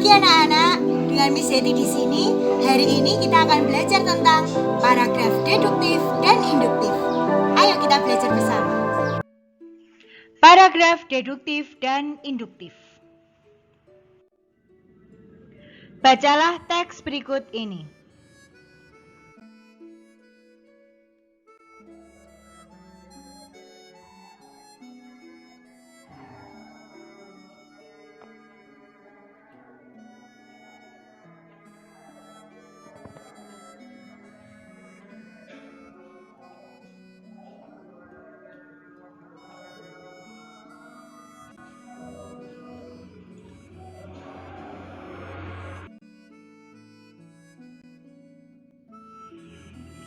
pagi anak-anak, dengan Miss Yeti di sini. Hari ini kita akan belajar tentang paragraf deduktif dan induktif. Ayo kita belajar bersama. Paragraf deduktif dan induktif. Bacalah teks berikut ini.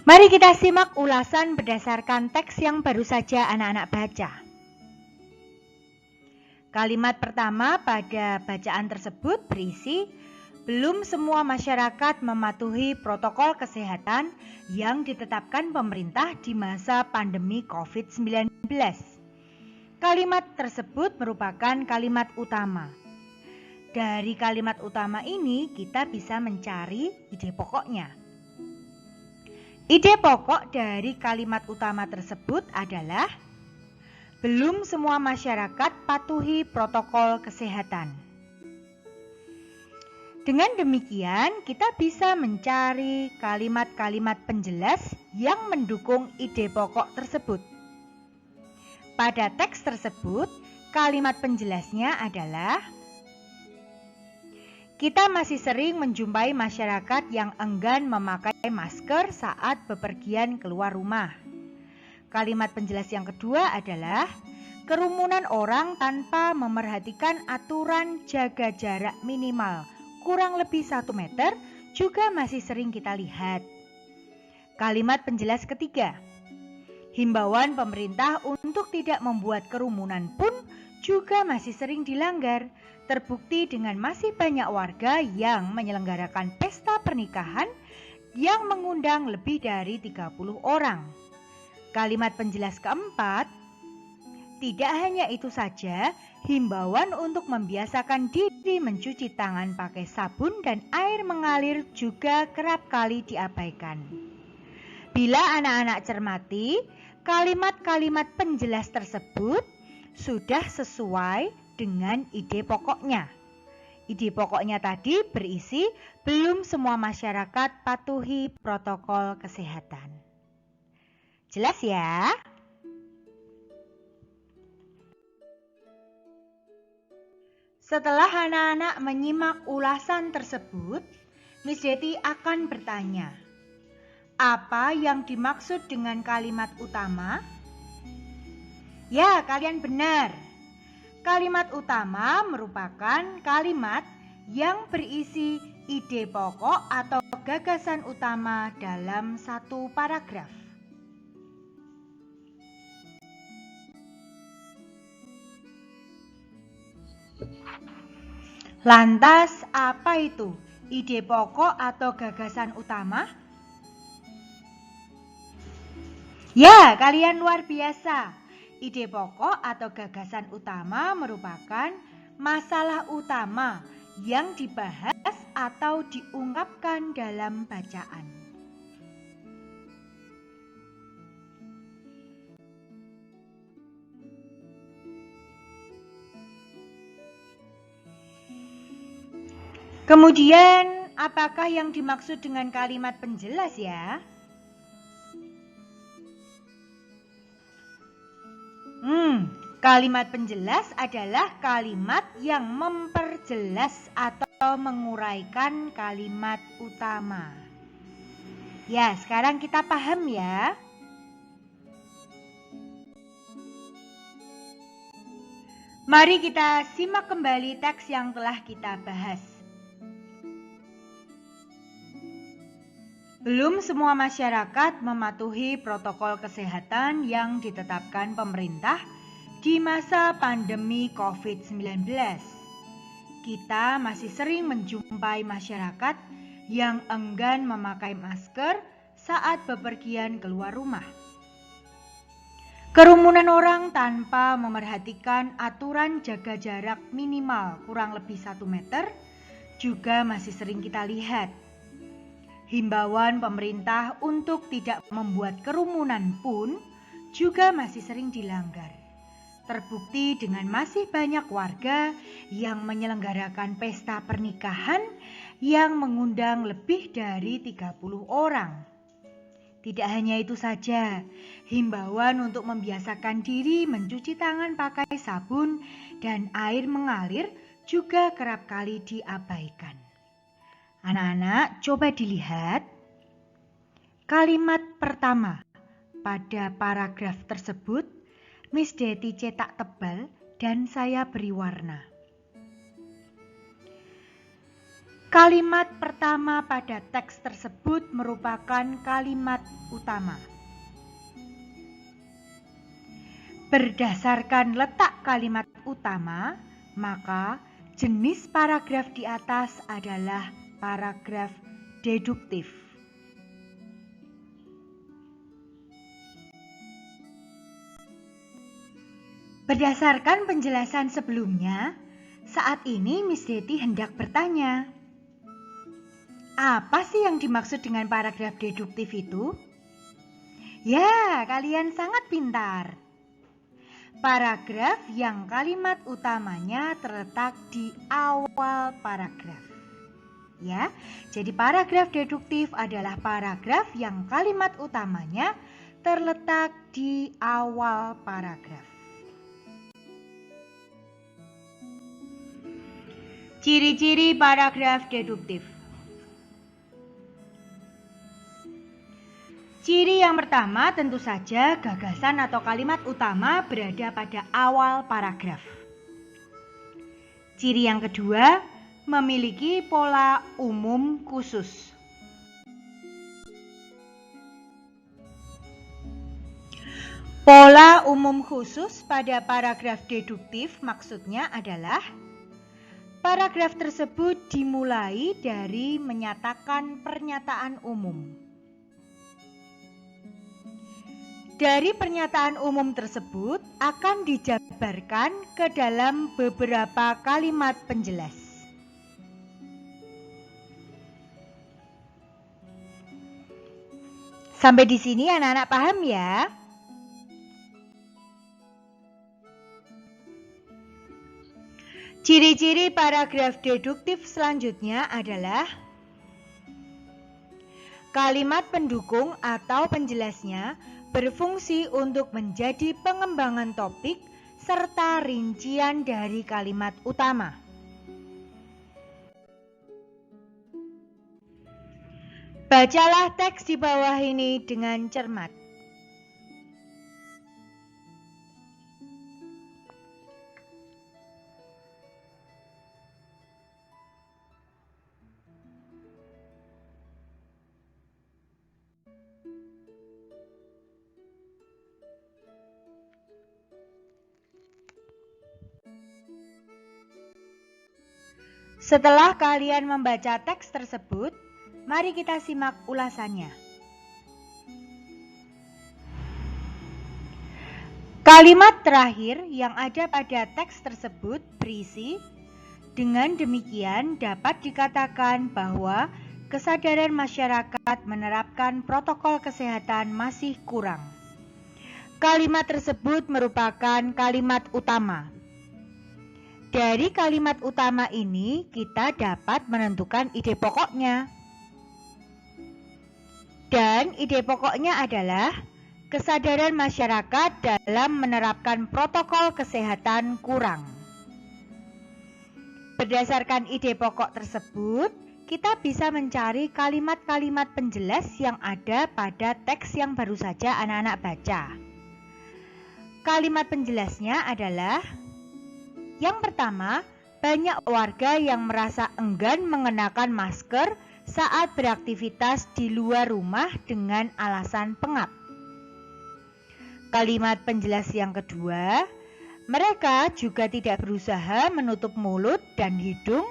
Mari kita simak ulasan berdasarkan teks yang baru saja anak-anak baca. Kalimat pertama pada bacaan tersebut berisi, belum semua masyarakat mematuhi protokol kesehatan yang ditetapkan pemerintah di masa pandemi COVID-19. Kalimat tersebut merupakan kalimat utama. Dari kalimat utama ini kita bisa mencari ide pokoknya. Ide pokok dari kalimat utama tersebut adalah belum semua masyarakat patuhi protokol kesehatan. Dengan demikian, kita bisa mencari kalimat-kalimat penjelas yang mendukung ide pokok tersebut. Pada teks tersebut, kalimat penjelasnya adalah kita masih sering menjumpai masyarakat yang enggan memakai masker saat bepergian keluar rumah. Kalimat penjelas yang kedua adalah kerumunan orang tanpa memerhatikan aturan jaga jarak minimal kurang lebih 1 meter juga masih sering kita lihat. Kalimat penjelas ketiga, himbauan pemerintah untuk tidak membuat kerumunan pun juga masih sering dilanggar. Terbukti dengan masih banyak warga yang menyelenggarakan pesta pernikahan yang mengundang lebih dari 30 orang. Kalimat penjelas keempat, tidak hanya itu saja, himbauan untuk membiasakan diri mencuci tangan pakai sabun dan air mengalir juga kerap kali diabaikan. Bila anak-anak cermati, kalimat-kalimat penjelas tersebut sudah sesuai dengan ide pokoknya. Ide pokoknya tadi berisi belum semua masyarakat patuhi protokol kesehatan. Jelas ya? Setelah anak-anak menyimak ulasan tersebut, Miss Yeti akan bertanya, apa yang dimaksud dengan kalimat utama? Ya, kalian benar. Kalimat utama merupakan kalimat yang berisi ide pokok atau gagasan utama dalam satu paragraf. Lantas, apa itu ide pokok atau gagasan utama? Ya, kalian luar biasa. Ide pokok atau gagasan utama merupakan masalah utama yang dibahas atau diungkapkan dalam bacaan. Kemudian, apakah yang dimaksud dengan kalimat penjelas ya? Kalimat penjelas adalah kalimat yang memperjelas atau menguraikan kalimat utama. Ya, sekarang kita paham ya. Mari kita simak kembali teks yang telah kita bahas. Belum semua masyarakat mematuhi protokol kesehatan yang ditetapkan pemerintah di masa pandemi COVID-19. Kita masih sering menjumpai masyarakat yang enggan memakai masker saat bepergian keluar rumah. Kerumunan orang tanpa memerhatikan aturan jaga jarak minimal kurang lebih 1 meter juga masih sering kita lihat. Himbauan pemerintah untuk tidak membuat kerumunan pun juga masih sering dilanggar. Terbukti dengan masih banyak warga yang menyelenggarakan pesta pernikahan yang mengundang lebih dari 30 orang. Tidak hanya itu saja, himbauan untuk membiasakan diri mencuci tangan pakai sabun dan air mengalir juga kerap kali diabaikan. Anak-anak, coba dilihat kalimat pertama pada paragraf tersebut. Miss Deti cetak tebal dan saya beri warna. Kalimat pertama pada teks tersebut merupakan kalimat utama. Berdasarkan letak kalimat utama, maka jenis paragraf di atas adalah paragraf deduktif. Berdasarkan penjelasan sebelumnya, saat ini Miss Deti hendak bertanya, apa sih yang dimaksud dengan paragraf deduktif itu? Ya, kalian sangat pintar. Paragraf yang kalimat utamanya terletak di awal paragraf. Ya, jadi paragraf deduktif adalah paragraf yang kalimat utamanya terletak di awal paragraf. Ciri-ciri paragraf deduktif. Ciri yang pertama tentu saja gagasan atau kalimat utama berada pada awal paragraf. Ciri yang kedua, memiliki pola umum khusus. Pola umum khusus pada paragraf deduktif maksudnya adalah paragraf tersebut dimulai dari menyatakan pernyataan umum. Dari pernyataan umum tersebut akan dijabarkan ke dalam beberapa kalimat penjelas. Sampai di sini anak-anak paham ya? Ciri-ciri paragraf deduktif selanjutnya adalah kalimat pendukung atau penjelasnya berfungsi untuk menjadi pengembangan topik serta rincian dari kalimat utama. Bacalah teks di bawah ini dengan cermat. Setelah kalian membaca teks tersebut, mari kita simak ulasannya. Kalimat terakhir yang ada pada teks tersebut berisi, dengan demikian dapat dikatakan bahwa kesadaran masyarakat menerapkan protokol kesehatan masih kurang. Kalimat tersebut merupakan kalimat utama. Dari kalimat utama ini kita dapat menentukan ide pokoknya. Dan ide pokoknya adalah kesadaran masyarakat dalam menerapkan protokol kesehatan kurang. Berdasarkan ide pokok tersebut, kita bisa mencari kalimat-kalimat penjelas yang ada pada teks yang baru saja anak-anak baca. Kalimat penjelasnya adalah: yang pertama, banyak warga yang merasa enggan mengenakan masker saat beraktivitas di luar rumah dengan alasan pengap. Kalimat penjelas yang kedua, mereka juga tidak berusaha menutup mulut dan hidung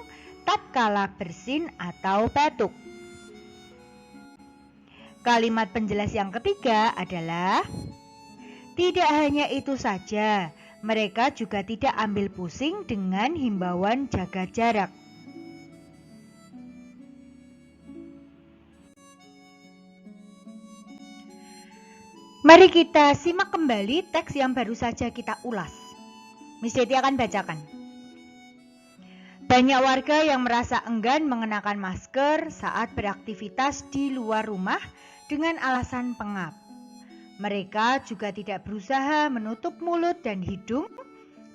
tatkala bersin atau batuk. Kalimat penjelas yang ketiga adalah: tidak hanya itu saja, mereka juga tidak ambil pusing dengan himbauan jaga jarak. Mari kita simak kembali teks yang baru saja kita ulas. Miss Deti akan bacakan. Banyak warga yang merasa enggan mengenakan masker saat beraktivitas di luar rumah dengan alasan pengap. Mereka juga tidak berusaha menutup mulut dan hidung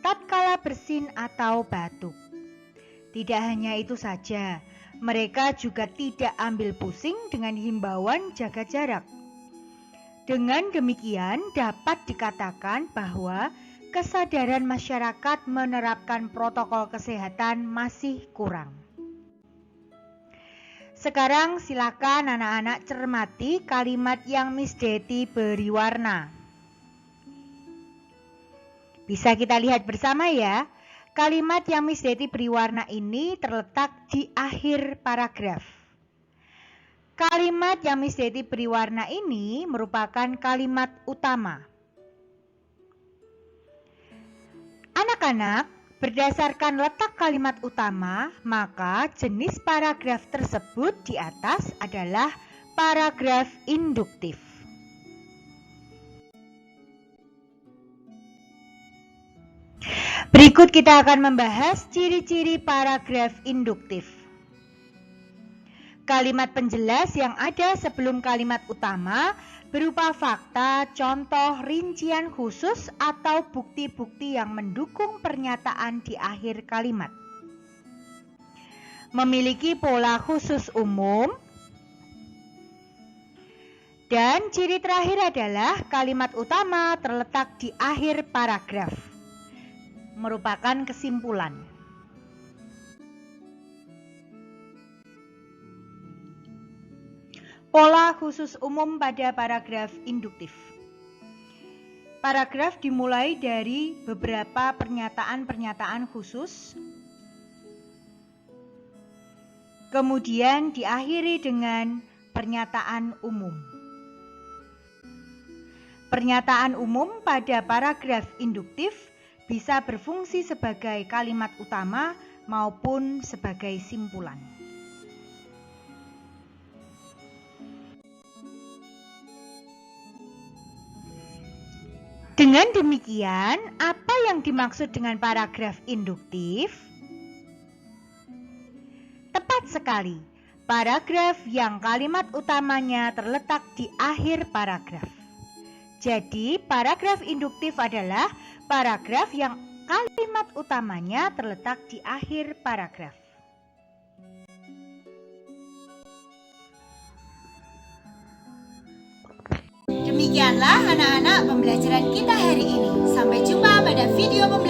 tatkala bersin atau batuk. Tidak hanya itu saja, mereka juga tidak ambil pusing dengan himbauan jaga jarak. Dengan demikian dapat dikatakan bahwa kesadaran masyarakat menerapkan protokol kesehatan masih kurang. Sekarang silakan anak-anak cermati kalimat yang Miss Deti beri warna. Bisa kita lihat bersama ya. Kalimat yang Miss Deti beri warna ini terletak di akhir paragraf. Kalimat yang Miss Deti beri warna ini merupakan kalimat utama. Anak-anak, berdasarkan letak kalimat utama, maka jenis paragraf tersebut di atas adalah paragraf induktif. Berikut kita akan membahas ciri-ciri paragraf induktif. Kalimat penjelas yang ada sebelum kalimat utama berupa fakta, contoh, rincian khusus atau bukti-bukti yang mendukung pernyataan di akhir kalimat. Memiliki pola khusus umum. Dan ciri terakhir adalah kalimat utama terletak di akhir paragraf. Merupakan kesimpulan. Pola khusus umum pada paragraf induktif. Paragraf dimulai dari beberapa pernyataan-pernyataan khusus, kemudian diakhiri dengan pernyataan umum. Pernyataan umum pada paragraf induktif bisa berfungsi sebagai kalimat utama maupun sebagai simpulan. Dengan demikian, apa yang dimaksud dengan paragraf induktif? Tepat sekali, paragraf yang kalimat utamanya terletak di akhir paragraf. Jadi, paragraf induktif adalah paragraf yang kalimat utamanya terletak di akhir paragraf. Demikianlah anak-anak pembelajaran kita hari ini. Sampai jumpa pada video pembelajaran